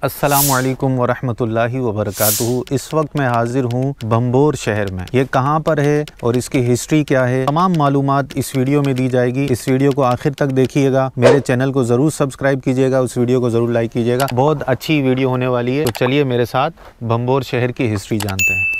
अस्सलामुअलैकुम वरहमतुल्लाहि वबरकातुहू। इस वक्त मैं हाजिर हूँ बम्बोर शहर में। ये कहाँ पर है और इसकी हिस्ट्री क्या है, तमाम मालूमात इस वीडियो में दी जाएगी। इस वीडियो को आखिर तक देखिएगा। मेरे चैनल को ज़रूर सब्सक्राइब कीजिएगा, उस वीडियो को ज़रूर लाइक कीजिएगा। बहुत अच्छी वीडियो होने वाली है। तो चलिए मेरे साथ बम्बोर शहर की हिस्ट्री जानते हैं।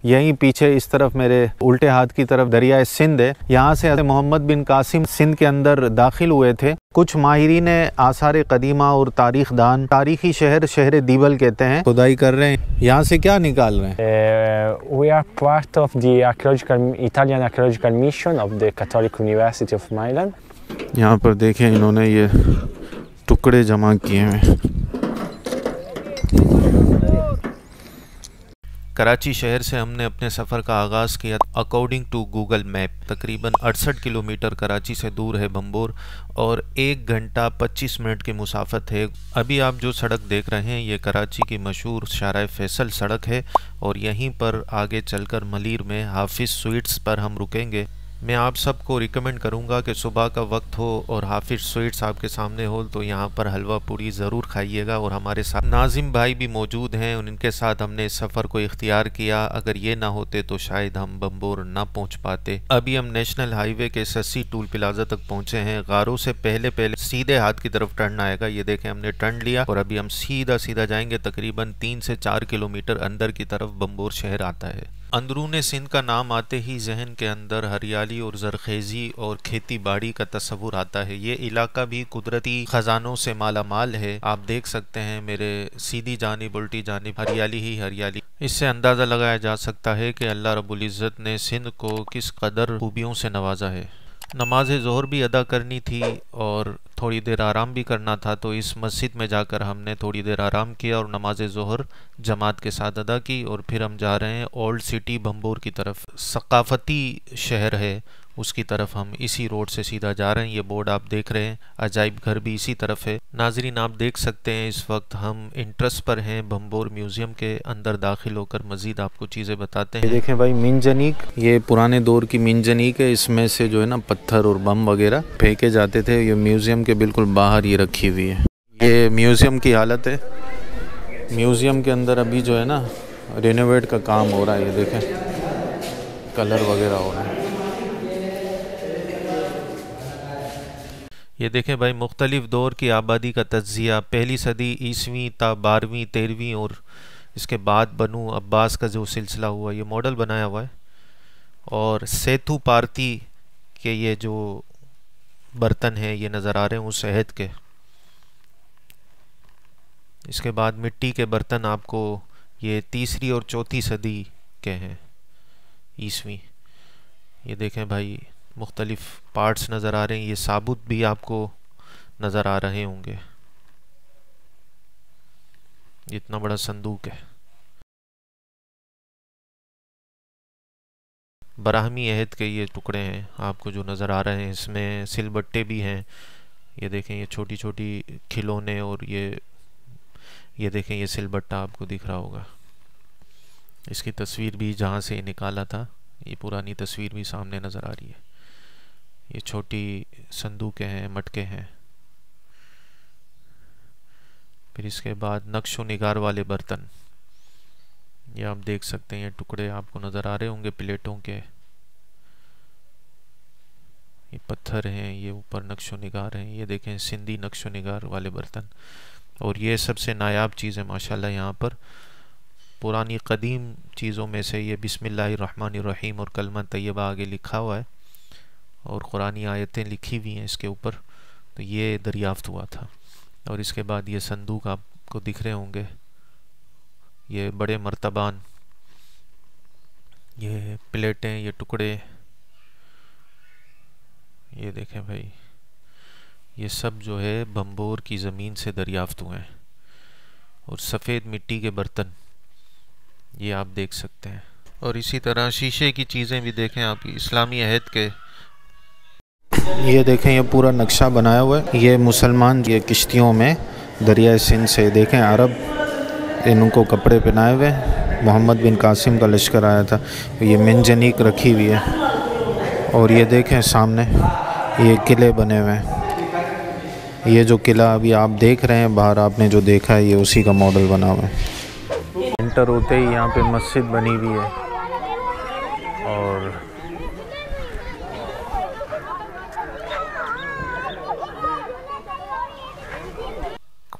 यहीं पीछे इस तरफ मेरे उल्टे हाथ की तरफ दरिया सिंध है। यहाँ से मोहम्मद बिन कासिम सिंध के अंदर दाखिल हुए थे। कुछ माहिरीन आसार कदीमा और तारीखदान तारीखी शहर दीबल कहते हैं। खुदाई कर रहे हैं। यहाँ से क्या निकाल रहे हैं? We are part of the Italian archaeological mission of the Catholic University of Milan. यहाँ पर देखें, इन्होंने ये टुकड़े जमा किए हैं। कराची शहर से हमने अपने सफ़र का आगाज़ किया। अकॉर्डिंग टू गूगल मैप तकरीबन 68 किलोमीटर कराची से दूर है बम्बोर और 1 घंटा 25 मिनट की मुसाफत है। अभी आप जो सड़क देख रहे हैं ये कराची की मशहूर शाहराह फैसल सड़क है और यहीं पर आगे चलकर मलीर में हाफिज़ स्वीट्स पर हम रुकेंगे। मैं आप सबको रिकमेंड करूंगा कि सुबह का वक्त हो और हाफिज़ स्वीट्स आपके सामने हो तो यहाँ पर हलवा पूरी ज़रूर खाइएगा। और हमारे साथ नाजिम भाई भी मौजूद हैं, उनके साथ हमने इस सफ़र को इख्तियार किया। अगर ये ना होते तो शायद हम बम्बोर ना पहुँच पाते। अभी हम नेशनल हाईवे के सस्सी टूल प्लाजा तक पहुँचे हैं। गारों से पहले सीधे हाथ की तरफ टर्न आएगा। ये देखें, हमने टर्न लिया और अभी हम सीधा जाएंगे। तकरीबन 3 से 4 किलोमीटर अंदर की तरफ बम्बोर शहर आता है। अंदरून सिंध का नाम आते ही जहन के अंदर हरियाली और जरखेज़ी और खेती बाड़ी का तस्वुर आता है। ये इलाका भी कुदरती ख़जानों से माला माल है। आप देख सकते हैं मेरे सीधी जानिब उल्टी जानिब हरियाली ही हरियाली। इससे अंदाज़ा लगाया जा सकता है कि अल्लाह रब्बुल इज़्ज़त ने सिंध को किस कदर खूबियों से नवाजा है। नमाज ज़ोहर भी अदा करनी थी और थोड़ी देर आराम भी करना था, तो इस मस्जिद में जाकर हमने थोड़ी देर आराम किया और नमाज ज़ोहर जमात के साथ अदा की। और फिर हम जा रहे हैं ओल्ड सिटी बम्बोर की तरफ। सकाफ़ती शहर है, उसकी तरफ हम इसी रोड से सीधा जा रहे हैं। ये बोर्ड आप देख रहे हैं, अजाइब घर भी इसी तरफ है। नाजरीन, आप देख सकते हैं इस वक्त हम इंट्रेस पर हैं बम्बोर म्यूज़ियम के अंदर। दाखिल होकर मज़ीद आपको चीज़ें बताते हैं। ये देखें भाई, मिनजनीक, ये पुराने दौर की मिनजनीक है। इसमें से जो है ना पत्थर और बम वगैरह फेंके जाते थे। ये म्यूज़ियम के बिल्कुल बाहर ये रखी हुई है। ये म्यूज़ियम की हालत है। म्यूज़ियम के अंदर अभी जो है ना रेनोवेट का काम हो रहा है। ये देखें, कलर वगैरह हो रहा है। ये देखें भाई, मुख्तलिफ़ दौर की आबादी का तज्ज़िया। पहली सदी ईसवीं ता 12वीं 13वीं और इसके बाद बनु अब्बास का जो सिलसिला हुआ, ये मॉडल बनाया हुआ है। और सेतु पारती के ये जो बर्तन हैं ये नज़र आ रहे हैं उस अहद के। इसके बाद मिट्टी के बर्तन आपको ये 3री और 4थी सदी के हैं ईसवीं। ये देखें भाई, मुख्तलिफ़ पार्ट्स नज़र आ रहे हैं। ये साबुत भी आपको नज़र आ रहे होंगे। इतना बड़ा संदूक है। बराहमी अहद के ये टुकड़े हैं आपको जो नज़र आ रहे हैं। इसमें सिलबट्टे भी हैं। ये देखें, ये छोटी छोटी खिलौने और ये देखें, ये सिलबट्टा आपको दिख रहा होगा। इसकी तस्वीर भी जहाँ से निकाला था, ये पुरानी तस्वीर भी सामने नज़र आ रही है। ये छोटी संदूकें हैं, मटके हैं। फिर इसके बाद नक्शो निगार वाले बर्तन, ये आप देख सकते हैं। ये टुकड़े आपको नज़र आ रहे होंगे प्लेटों के। ये पत्थर हैं, ये ऊपर नक्शो निगार हैं। ये देखें, सिंधी नक्शो निगार वाले बर्तन। और ये सबसे नायाब चीज़ है माशाल्लाह। यहाँ पर पुरानी कदीम चीज़ों में से ये बिस्मिल्लाहिर्रहमानिर्रहीम और कलमा तैयबा आगे लिखा हुआ है और कुरानी आयतें लिखी हुई हैं इसके ऊपर। तो ये दरियाफ्त हुआ था। और इसके बाद ये संदूक आपको दिख रहे होंगे, ये बड़े मर्तबान, ये प्लेटें, ये टुकड़े। ये देखें भाई, ये सब जो है बम्बोर की ज़मीन से दरियाफ्त हुए हैं। और सफ़ेद मिट्टी के बर्तन ये आप देख सकते हैं। और इसी तरह शीशे की चीज़ें भी देखें आप, इस्लामी अहद के। ये देखें, ये पूरा नक्शा बनाया हुआ है। ये मुसलमान ये किश्तियों में दरिया सिंध से, देखें अरब इनको कपड़े पहनाए हुए। मोहम्मद बिन कासिम का लश्कर आया था। ये मंजनीक रखी हुई है और ये देखें सामने ये किले बने हुए हैं। ये जो किला अभी आप देख रहे हैं बाहर, आपने जो देखा है ये उसी का मॉडल बना हुआ है। एंटर होते ही यहाँ पे मस्जिद बनी हुई है और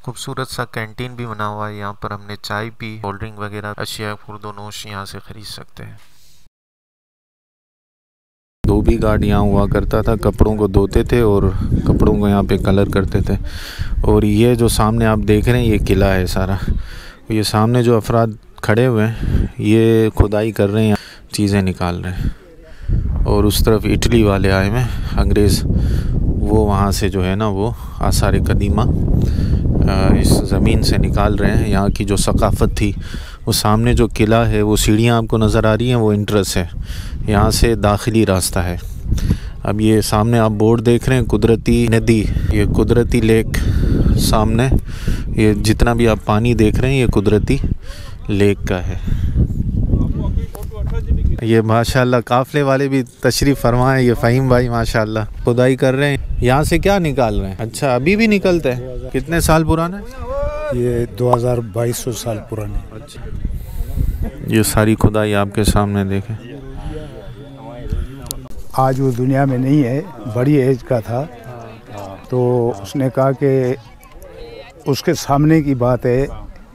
खूबसूरत सा कैंटीन भी बना हुआ है। यहाँ पर हमने चाय पी, कोल्ड ड्रिंक वगैरह अशिया खुर्दोनोश यहाँ से ख़रीद सकते हैं। धोबी घाट यहाँ हुआ करता था, कपड़ों को धोते थे और कपड़ों को यहाँ पे कलर करते थे। और ये जो सामने आप देख रहे हैं ये किला है सारा। ये सामने जो अफराद खड़े हुए हैं ये खुदाई कर रहे हैं, चीज़ें निकाल रहे हैं। और उस तरफ इटली वाले आए हुए अंग्रेज़, वो वहाँ से जो है ना वो आसार कदीमा इस ज़मीन से निकाल रहे हैं। यहाँ की जो सकाफ़त थी, वो सामने जो किला है, वो सीढ़ियाँ आपको नज़र आ रही हैं, वो इंट्रेस है, यहाँ से दाखिली रास्ता है। अब ये सामने आप बोर्ड देख रहे हैं कुदरती नदी, ये कुदरती लेक सामने, ये जितना भी आप पानी देख रहे हैं ये कुदरती लेक का है। ये माशाल्लाह काफ़िले वाले भी तशरीफ़ फरमा है। ये फ़हीम भाई माशाल्लाह खुदाई कर रहे हैं। यहाँ से क्या निकाल रहे हैं? अच्छा, अभी भी निकलते हैं? कितने साल पुराना है ये? 2200 साल पुराने। अच्छा, ये सारी खुदाई आपके सामने देखें। आज वो दुनिया में नहीं है, बड़ी एज का था, तो उसने कहा कि उसके सामने की बात है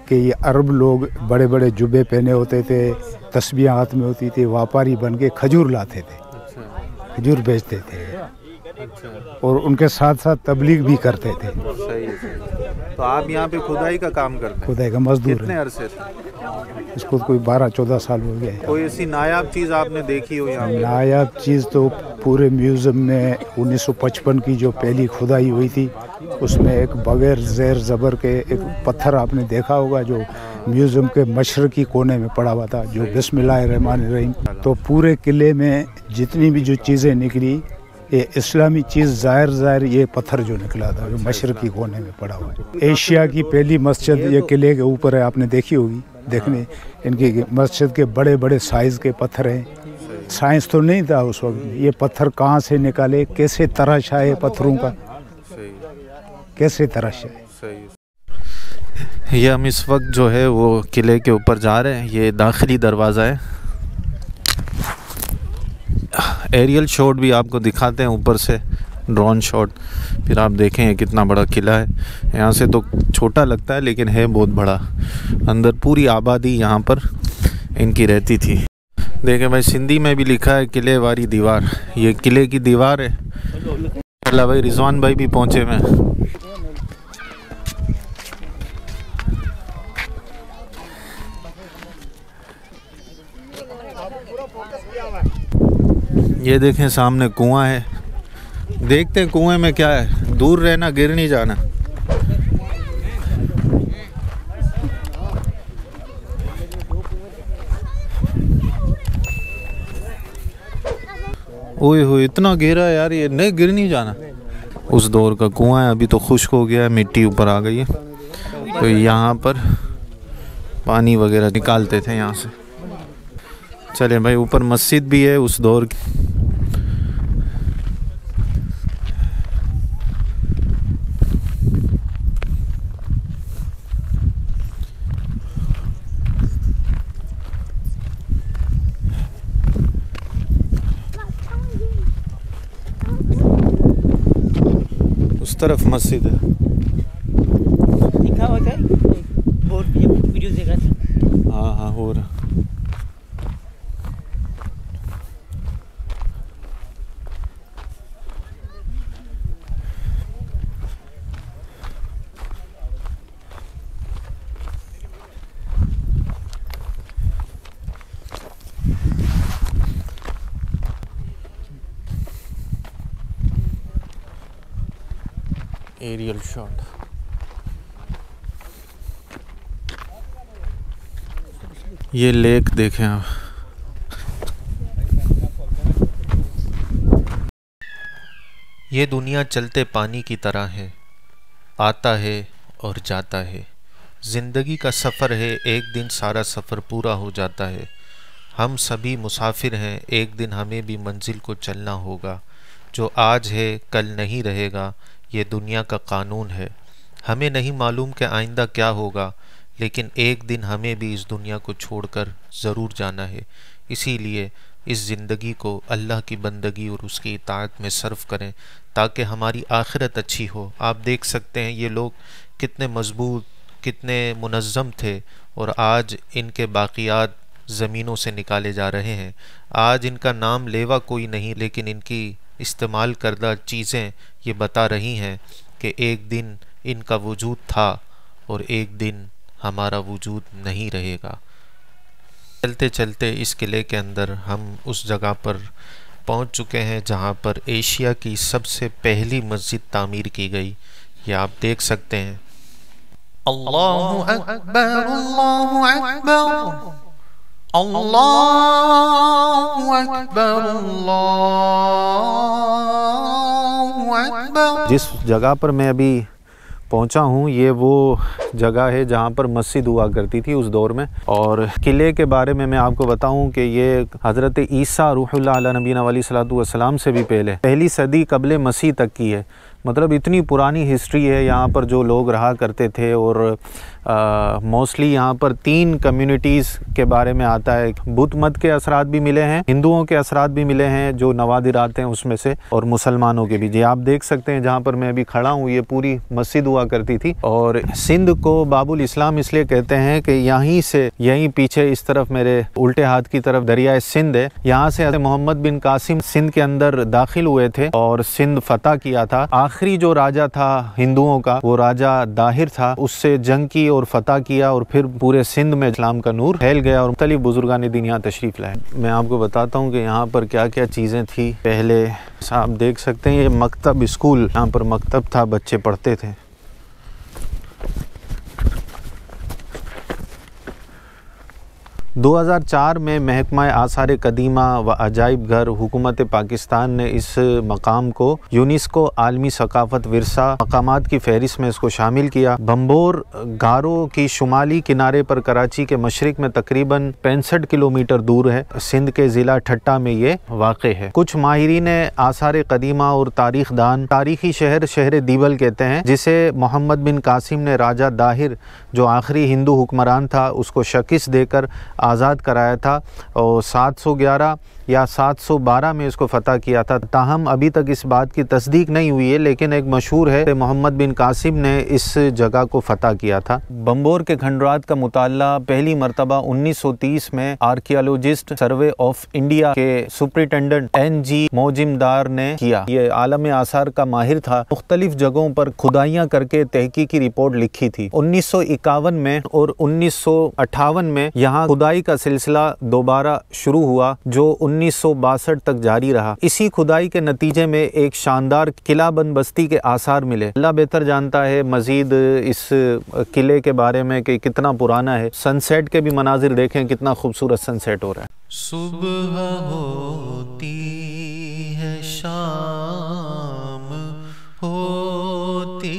कि ये अरब लोग बड़े बड़े जुब्बे पहने होते थे, तस्बीह हाथ में होती थी, व्यापारी बन के खजूर लाते थे। अच्छा। खजूर बेचते थे। अच्छा। और उनके साथ साथ तबलीग भी करते थे। सही है। तो आप यहाँ पे खुदाई का काम करते हैं? खुदाई का मजदूर। कितने अरसे से? इसको कोई 12-14 साल हो गया है। कोई ऐसी नायाब चीज़ आपने देखी हो यहाँ पे? नायाब चीज़ तो पूरे म्यूज़ियम में 1955 की जो पहली खुदाई हुई थी, उसमें एक बगैर ज़ेर ज़बर के एक पत्थर आपने देखा होगा जो म्यूज़ियम के मशरकी कोने में पड़ा हुआ था, जो बिस्मिल्लाहिर्रहमानिर्रहीम। तो पूरे किले में जितनी भी जो चीज़ें निकली, ये इस्लामी चीज़ ज़ाहिर ये पत्थर जो निकला था, जो मशरकी कोने में पड़ा हुआ है। एशिया की पहली मस्जिद ये किले के ऊपर है, आपने देखी होगी। देखने इनकी मस्जिद के बड़े बड़े साइज़ के पत्थर हैं। साइंस तो नहीं था उस वक्त, ये पत्थर कहाँ से निकाले, कैसे तराशा है पत्थरों का, कैसे तराशा है। ये हम इस वक्त जो है वो किले के ऊपर जा रहे हैं। ये दाखिली दरवाज़ा है। एरियल शॉट भी आपको दिखाते हैं ऊपर से, ड्रोन शॉट, फिर आप देखें कितना बड़ा किला है। यहाँ से तो छोटा लगता है लेकिन है बहुत बड़ा। अंदर पूरी आबादी यहाँ पर इनकी रहती थी। देखें भाई, सिंधी में भी लिखा है किले वाली दीवार। ये किले की दीवार है। अल्लाह भाई, रिजवान भाई भी पहुँचे हुए हैं। ये देखें सामने कुआं है, देखते हैं कुएं में क्या है। दूर रहना, गिर नहीं जाना। ओए हो, इतना गहरा है यार, ये नहीं, गिर नहीं जाना। उस दौर का कुआं है, अभी तो खुश्क हो गया है, मिट्टी ऊपर आ गई है। तो यहाँ पर पानी वगैरह निकालते थे यहाँ से। चले भाई, ऊपर मस्जिद भी है उस दौर की। उस तरफ मस्जिद है। लिखा हुआ है बोर्ड पे, वीडियो देख रहा था। हाँ हाँ, हो रहा। Aerial shot. ये लेक देखें आप। ये दुनिया चलते पानी की तरह है, आता है और जाता है, ज़िंदगी का सफ़र है, एक दिन सारा सफ़र पूरा हो जाता है। हम सभी मुसाफिर हैं, एक दिन हमें भी मंजिल को चलना होगा। जो आज है कल नहीं रहेगा, ये दुनिया का कानून है। हमें नहीं मालूम कि आइंदा क्या होगा, लेकिन एक दिन हमें भी इस दुनिया को छोड़कर ज़रूर जाना है। इसीलिए इस ज़िंदगी को अल्लाह की बंदगी और उसकी इताअत में सर्फ करें ताकि हमारी आखिरत अच्छी हो। आप देख सकते हैं ये लोग कितने मजबूत, कितने मुनज़्ज़म थे और आज इनके बाक़ियात ज़मीनों से निकाले जा रहे हैं। आज इनका नाम लेवा कोई नहीं, लेकिन इनकी इस्तेमाल करदा चीज़ें ये बता रही हैं कि एक दिन इनका वजूद था और एक दिन हमारा वजूद नहीं रहेगा। चलते चलते इस किले के अंदर हम उस जगह पर पहुंच चुके हैं जहां पर एशिया की सबसे पहली मस्जिद तामीर की गई। ये आप देख सकते हैं। अल्लाहु अकबर, अल्लाहु अकबर, अल्लाहु अकबर, अल्लाहु अकबर। जिस जगह पर मैं अभी पहुंचा हूं ये वो जगह है जहां पर मस्जिद हुआ करती थी उस दौर में। और किले के बारे में मैं आपको बताऊं कि ये हज़रत ईसा रूहुल्लाह अला नबीना वली सलातु वस्सलाम से भी पहले पहली सदी कबले मसीह तक की है। मतलब इतनी पुरानी हिस्ट्री है यहाँ पर जो लोग रहा करते थे। और मोस्टली यहाँ पर 3 कम्युनिटीज़ के बारे में आता है। बुद्ध मत के असरात भी मिले हैं, हिंदुओं के असरात भी मिले हैं जो नवादिरात हैं उसमें से, और मुसलमानों के भी। जी आप देख सकते हैं जहाँ पर मैं अभी खड़ा हूँ ये पूरी मस्जिद हुआ करती थी। और सिंध को बाबुल इस्लाम इसलिए कहते हैं कि यहीं पीछे इस तरफ मेरे उल्टे हाथ की तरफ दरिया सिंध है। यहाँ से मोहम्मद बिन कासिम सिंध के अंदर दाखिल हुए थे और सिंध फतह किया था। आखिरी जो राजा था हिंदुओं का वो राजा दाहिर था, उससे जंग की और फतह किया और फिर पूरे सिंध में इस्लाम का नूर फैल गया और मुख्तलिफ बुजुर्गान दीन यहाँ तशरीफ़ लाए। मैं आपको बताता हूँ कि यहाँ पर क्या क्या चीज़ें थी पहले। आप देख सकते हैं ये मकतब स्कूल, यहाँ पर मकतब था, बच्चे पढ़ते थे। 2004 में महकमा आसार कदीमा व अजाइब घर हुकूमत पाकिस्तान ने इस मकाम को यूनेस्को आलमी सकाफ़त विरसा मकामात की फ़हरिस्त में इसको शामिल किया। बम्बोर गारों की शुमाली किनारे पर कराची के मशरिक में तकरीबन 65 किलोमीटर दूर है। सिंध के ज़िला ठट्टा में ये वाक़े है। कुछ माहिरीन आसार कदीमा और तारीख़दान तारीख़ी शहर दीवल कहते हैं, जिसे मोहम्मद बिन कासिम ने राजा दाहिर जो आखिरी हिंदू हुक्मरान था उसको शिकस्त देकर आज़ाद कराया था और 711 या 712 में इसको फ़तह किया था। ताहम अभी तक इस बात की तस्दीक नहीं हुई है, लेकिन एक मशहूर है कि मोहम्मद बिन कासिम ने इस जगह को फ़तह किया था। बम्बोर के खंडरात का मुताला पहली मरतबा 1930 में आर्कियोलॉजिस्ट सर्वे ऑफ इंडिया के सुपरिटेंडेंट NG मोजिमदार ने किया। ये आलम आसार का माहिर था, मुख्तलिफ जगहों पर खुदाइयाँ करके तहकीकी रिपोर्ट लिखी थी। 1951 में और 1958 में यहाँ खुदाई का सिलसिला दोबारा शुरू हुआ जो 1962 तक जारी रहा। इसी खुदाई के नतीजे में एक शानदार किला बंद बस्ती के आसार मिले। अल्लाह बेहतर जानता है मज़ीद इस किले के बारे में कि कितना पुराना है। सनसेट के भी मनाजिर देखें, कितना खूबसूरत सनसेट हो रहा है। सुबह होती है, शाम होती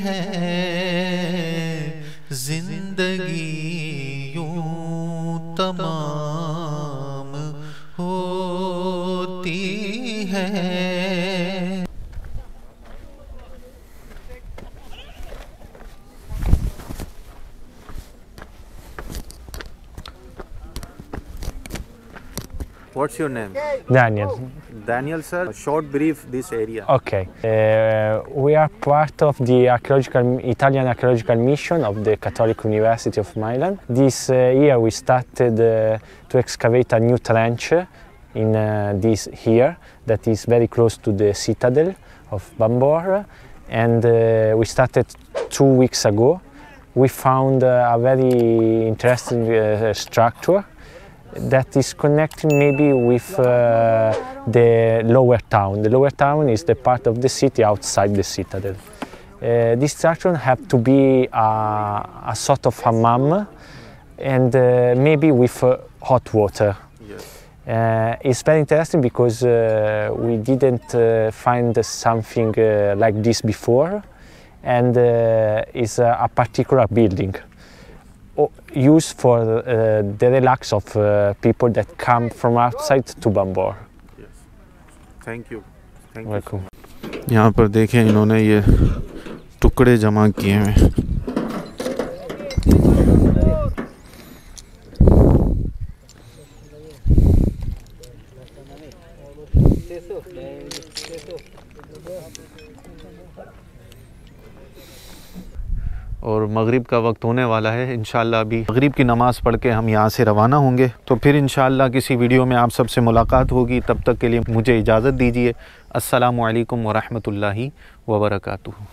है, जिंदगी यूं तमाम होती है। What's your name? Daniel. Daniel, sir. A short brief this area. Okay. We are part of the Italian archaeological mission of the Catholic University of Milan. This year we started to excavate a new trench in this here that is very close to the citadel of Bambor, and we started 2 weeks ago. We found a very interesting structure that is connecting maybe with the lower town. The lower town is the part of the city outside the citadel. This structure have to be a sort of hammam and maybe with hot water. Yes. It's very interesting because we didn't find something like this before, and is a particular building used for the relax of people that come from outside to Bambor. Thank you. Welcome. यहाँ पर देखें इन्होंने ये टुकड़े जमा किए हैं। और मगरिब का वक्त होने वाला है। इंशाल्लाह अभी मगरिब की नमाज़ पढ़ के हम यहाँ से रवाना होंगे, तो फिर इंशाल्लाह किसी वीडियो में आप सबसे मुलाकात होगी। तब तक के लिए मुझे इजाज़त दीजिए। अस्सलामु अलैकुम व रहमतुल्लाहि व बरकातुहू।